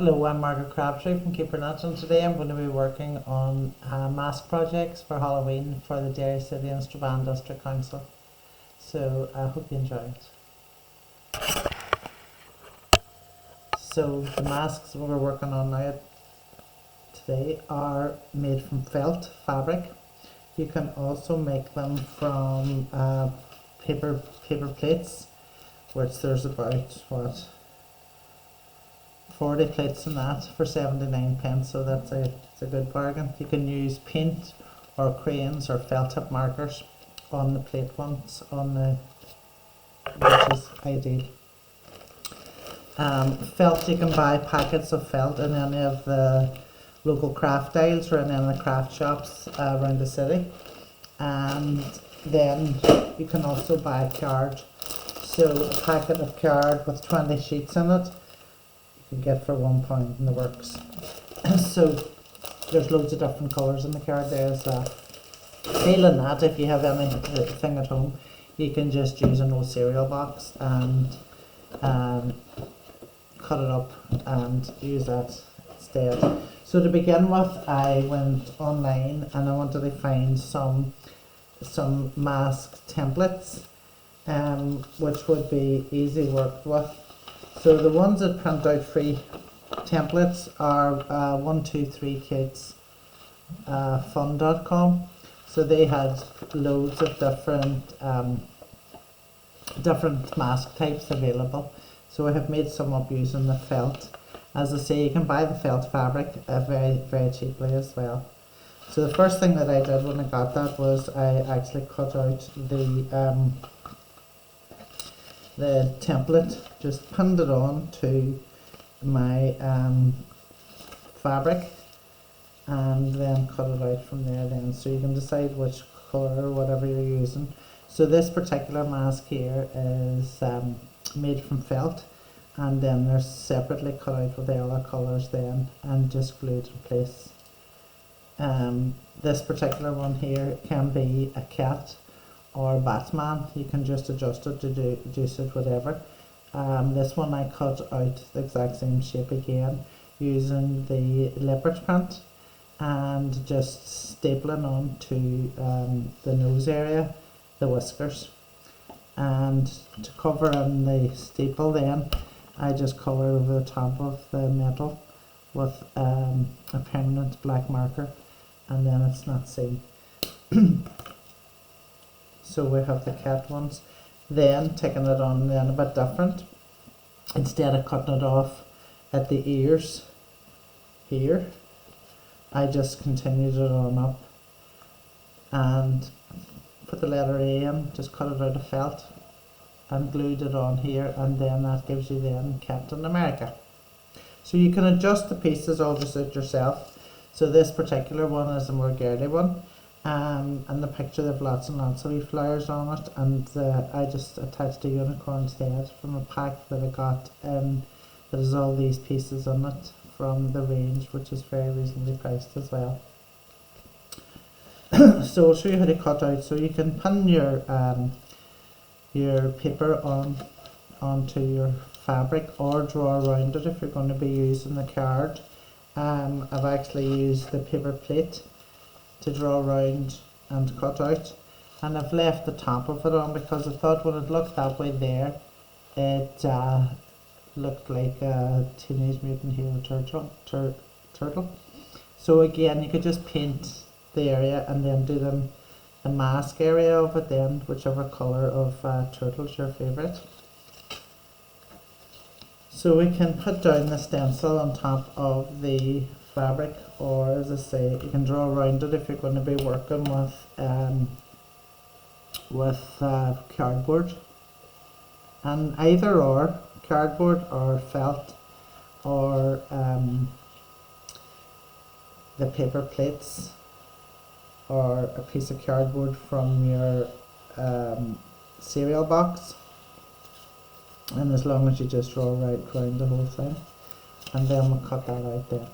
Hello, I'm Margaret Crabtree from Keepernut, and today I'm going to be working on mask projects for Halloween for the Derry City and Strabane District Council. So I hope you enjoy it. So the masks we're working on now today are made from felt fabric. You can also make them from paper plates, which there's about 40 plates in that for 79 pence, so it's a good bargain. You can use paint or crayons or felt tip markers on the plate ones, which is ideal. Felt, you can buy packets of felt in any of the local craft aisles or in any of the craft shops around the city. And then you can also buy card. So a packet of card with 20 sheets in it you can get for £1 in the works. So there's loads of different colours in the card there as well. Failing that, if you have anything at home, you can just use an old cereal box and cut it up and use that instead. So to begin with, I went online and I wanted to find some mask templates which would be easy worked with. So the ones that print out free templates are 123kids fun.com. So they had loads of different mask types available. So I have made some up using the felt. As I say, you can buy the felt fabric very, very cheaply as well. So the first thing that I did when I got that was I actually cut out the template, just pinned it on to my fabric and then cut it out from there then. So you can decide which colour or whatever you're using. So this particular mask here is made from felt, and then they're separately cut out with the other colours then and just glued in place. This particular one here can be a cat or Batman. You can just adjust it to do suit whatever. This one I cut out the exact same shape again using the leopard print and just stapling on to the nose area, the whiskers. And to cover in the staple then, I just coloured over the top of the metal with a permanent black marker, and then it's not seen. So we have the cat ones. Then taking it on then a bit different. Instead of cutting it off at the ears here, I just continued it on up and put the letter A in, just cut it out of felt and glued it on here, and then that gives you then Captain America. So you can adjust the pieces all to suit yourself. So this particular one is a more girly one. And the picture, they have lots and lots of wee flowers on it, and I just attached a unicorn's head from a pack that I got that has all these pieces on it from the range, which is very reasonably priced as well. So I'll show you how to cut out. So you can pin your paper onto your fabric or draw around it if you're going to be using the card. I've actually used the paper plate to draw around and cut out, and I've left the top of it on because I thought when it looked that way there, it looked like a Teenage Mutant Hero turtle. So again, you could just paint the area and then do the mask area of it then, whichever colour of turtle is your favourite. So we can put down the stencil on top of the fabric, or as I say, you can draw around it if you're going to be working with cardboard, and either or cardboard or felt or the paper plates or a piece of cardboard from your cereal box, and as long as you just draw right around the whole thing, and then we'll cut that out then.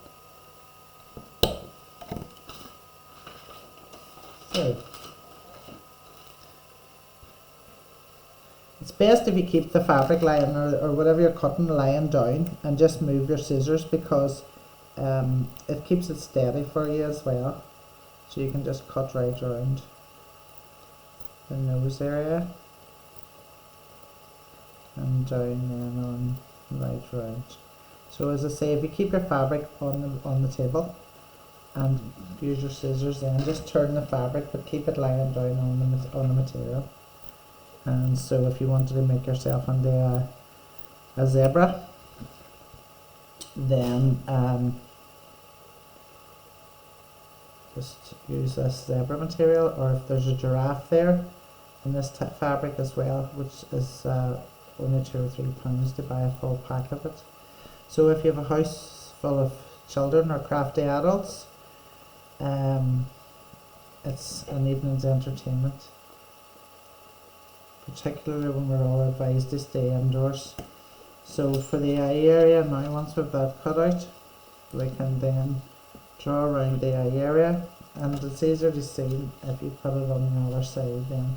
So It's best if you keep the fabric lying or whatever you're cutting lying down and just move your scissors, because it keeps it steady for you as well. So you can just cut right around the nose area and down then on right round. So as I say, if you keep your fabric on the table and use your scissors, then just turn the fabric but keep it lying down on the material. And so if you wanted to make yourself into a zebra, then just use this zebra material, or if there's a giraffe there in this fabric as well, which is only £2 or £3 to buy a full pack of it. So if you have a house full of children or crafty adults, it's an evening's entertainment, particularly when we're all advised to stay indoors. So for the eye area now, once we've that cut out, we can then draw around the eye area, and it's easier to see if you put it on the other side then,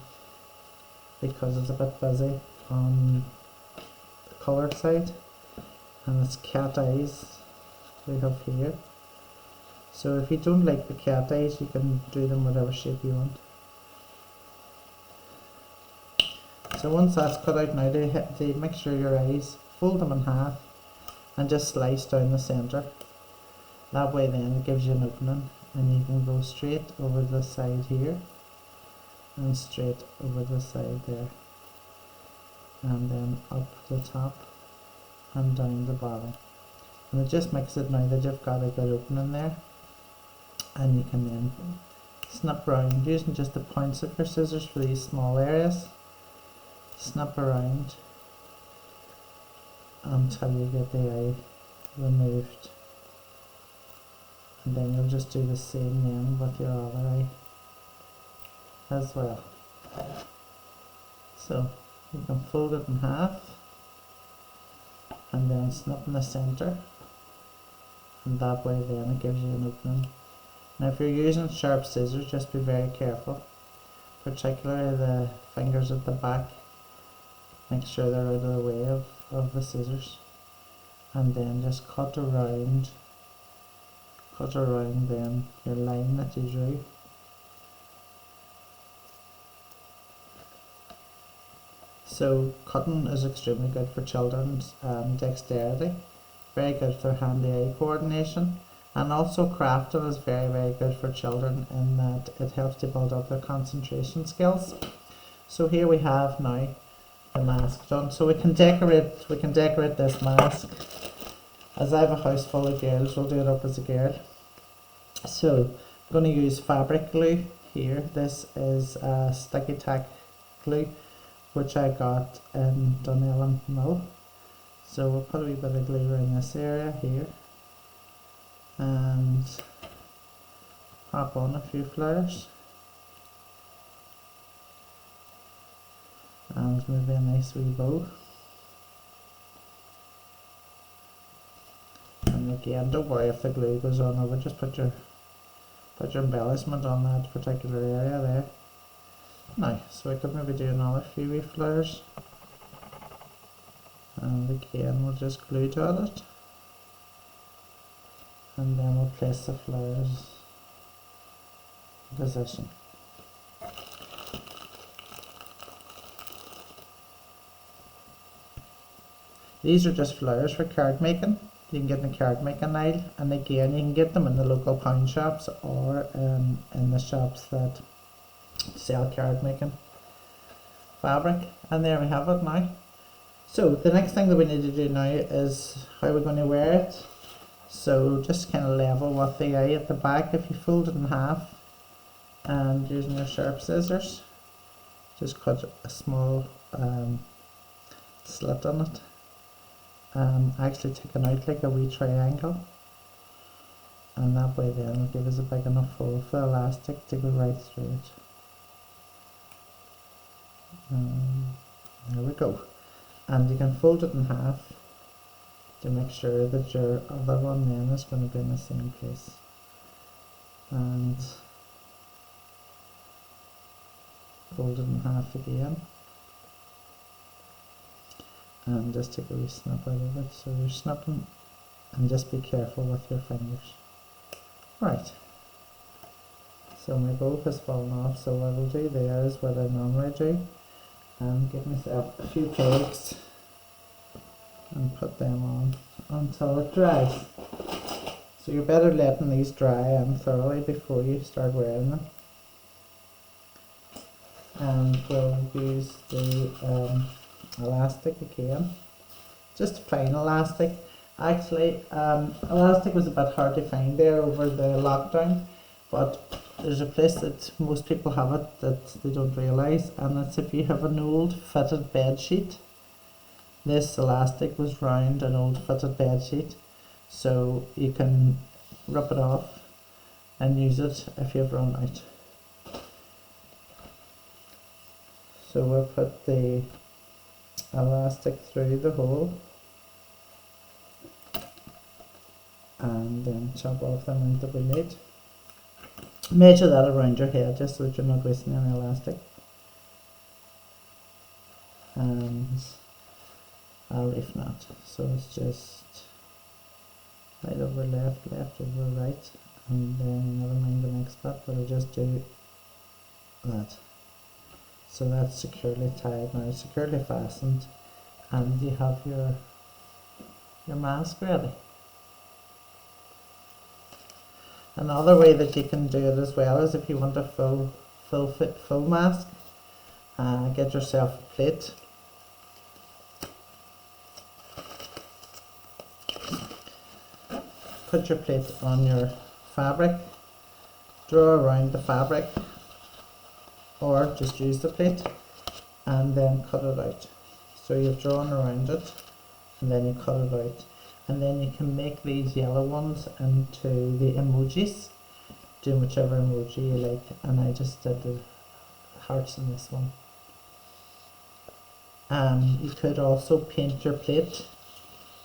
because it's a bit busy on the coloured side, and it's cat eyes we have here. So if you don't like the cat eyes, you can do them whatever shape you want. So once that's cut out now, to make sure your eyes, fold them in half and just slice down the centre. That way then it gives you an opening, and you can go straight over the side here and straight over the side there, and then up the top and down the bottom. And it just makes it now that you've got a good opening there, and you can then snip around using just the points of your scissors for these small areas. Snip around until you get the eye removed, and then you'll just do the same then with your other eye as well. So you can fold it in half and then snip in the centre, and that way then it gives you an opening. Now if you're using sharp scissors, just be very careful, particularly the fingers at the back. Make sure they're out of the way of the scissors, and then just cut around then your line that you drew. So cutting is extremely good for children's dexterity, very good for hand-eye coordination, and also crafting is very, very good for children in that it helps to build up their concentration skills. So here we have now the mask done. So we can decorate this mask. As I have a house full of girls, we'll do it up as a girl. So I'm going to use fabric glue here. This is sticky tack glue, which I got in Dunelm Mill. So we'll put a wee bit of glue around this area here and pop on a few flowers. And maybe a nice wee bow. And again, don't worry if the glue goes on over, just put your embellishment on that particular area there. Now, so we could maybe do another few wee flowers. And again, we'll just glue to it. And then we'll place the flowers in position. These are just flowers for card making. You can get in the card making aisle, and again you can get them in the local pound shops or in the shops that sell card making fabric. And there we have it now. So the next thing that we need to do now is how we're going to wear it. So just kind of level with the eye at the back. If you fold it in half and using your sharp scissors, just cut a small slit on it. Actually taken out like a wee triangle, and that way then will give us a big enough hole for the elastic to go right through it. There we go. And you can fold it in half to make sure that your other one then is going to be in the same place. And fold it in half again. and just take a wee snip out of it. So you're snipping, and just be careful with your fingers. Right, so my bow has fallen off, so what I'll do there is what I normally do, and give myself a few pegs and put them on until it dries. So you're better letting these dry and thoroughly before you start wearing them. And we'll use the elastic again, just a fine elastic. Actually, elastic was a bit hard to find there over the lockdown, but there's a place that most people have it that they don't realise, and that's if you have an old fitted bed sheet. This elastic was round an old fitted bed sheet, so you can rip it off and use it if you've run out. So we'll put the elastic through the hole and then chop off the amount that we need. Measure that around your head just so that you're not wasting any elastic. And or if not, so it's just right over left, left over right, and then never mind the next part, but I'll just do that. So that's securely tied now, securely fastened, and you have your mask ready. Another way that you can do it as well is if you want a full mask, get yourself a plate. Put your plate on your fabric, draw around the fabric, or just use the plate and then cut it out. So you've drawn around it and then you cut it out, and then you can make these yellow ones into the emojis, do whichever emoji you like, and I just did the hearts in this one. You could also paint your plate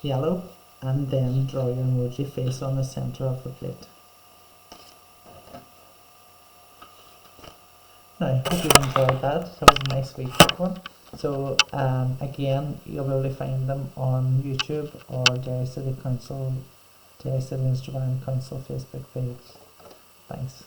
yellow and then draw your emoji face on the center of the plate. Now, I hope you enjoyed that. That was a nice wee quick one. So again, you'll be able to find them on YouTube or Derry City Instraband Council Facebook page. Thanks.